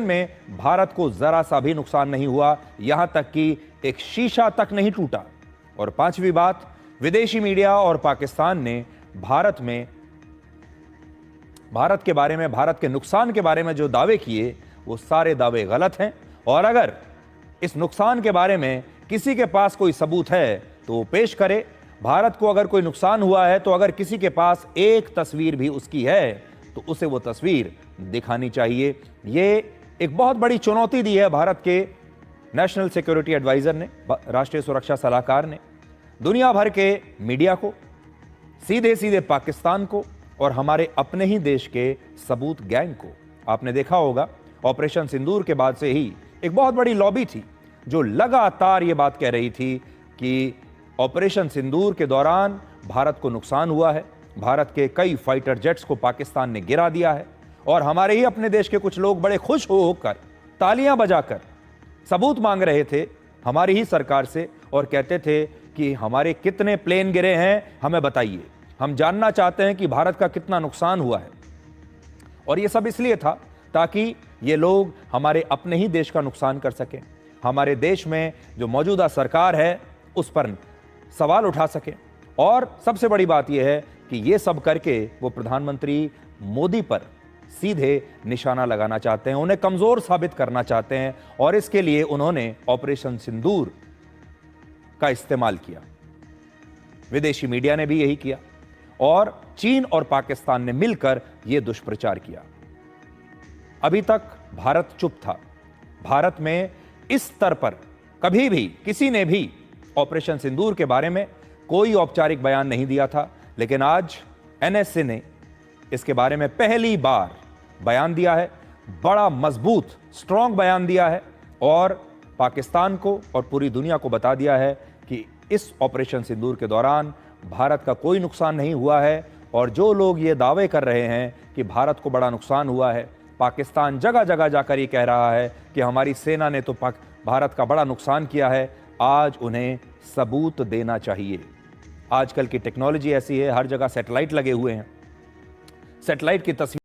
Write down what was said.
में भारत को जरा सा भी नुकसान नहीं हुआ, यहां तक कि एक शीशा तक नहीं टूटा। और पांचवी बात, विदेशी मीडिया और पाकिस्तान ने भारत के बारे में, भारत के नुकसान के बारे में जो दावे किए वो सारे दावे गलत हैं। और अगर इस नुकसान के बारे में किसी के पास कोई सबूत है तो वो पेश करे। भारत को अगर कोई नुकसान हुआ है तो अगर किसी के पास एक तस्वीर भी उसकी है तो उसे वो तस्वीर दिखानी चाहिए। ये एक बहुत बड़ी चुनौती दी है भारत के नेशनल सिक्योरिटी एडवाइजर ने, राष्ट्रीय सुरक्षा सलाहकार ने, दुनिया भर के मीडिया को, सीधे सीधे पाकिस्तान को और हमारे अपने ही देश के सबूत गैंग को। आपने देखा होगा ऑपरेशन सिंदूर के बाद से ही एक बहुत बड़ी लॉबी थी जो लगातार ये बात कह रही थी कि ऑपरेशन सिंदूर के दौरान भारत को नुकसान हुआ है, भारत के कई फाइटर जेट्स को पाकिस्तान ने गिरा दिया है। और हमारे ही अपने देश के कुछ लोग बड़े खुश होकर तालियां बजाकर सबूत मांग रहे थे हमारी ही सरकार से और कहते थे कि हमारे कितने प्लेन गिरे हैं हमें बताइए, हम जानना चाहते हैं कि भारत का कितना नुकसान हुआ है। और ये सब इसलिए था ताकि ये लोग हमारे अपने ही देश का नुकसान कर सकें, हमारे देश में जो मौजूदा सरकार है उस पर सवाल उठा सकें। और सबसे बड़ी बात यह है कि ये सब करके वो प्रधानमंत्री मोदी पर सीधे निशाना लगाना चाहते हैं, उन्हें कमजोर साबित करना चाहते हैं। और इसके लिए उन्होंने ऑपरेशन सिंदूर का इस्तेमाल किया। विदेशी मीडिया ने भी यही किया और चीन और पाकिस्तान ने मिलकर यह दुष्प्रचार किया। अभी तक भारत चुप था। भारत में इस स्तर पर कभी भी किसी ने भी ऑपरेशन सिंदूर के बारे में कोई औपचारिक बयान नहीं दिया था, लेकिन आज एनएसए ने इसके बारे में पहली बार बयान दिया है, बड़ा मजबूत स्ट्रांग बयान दिया है और पाकिस्तान को और पूरी दुनिया को बता दिया है कि इस ऑपरेशन सिंदूर के दौरान भारत का कोई नुकसान नहीं हुआ है। और जो लोग ये दावे कर रहे हैं कि भारत को बड़ा नुकसान हुआ है, पाकिस्तान जगह जगह जाकर ये कह रहा है कि हमारी सेना ने तो भारत का बड़ा नुकसान किया है, आज उन्हें सबूत देना चाहिए। आजकल की टेक्नोलॉजी ऐसी है, हर जगह सैटेलाइट लगे हुए हैं, सैटेलाइट की तस्वीर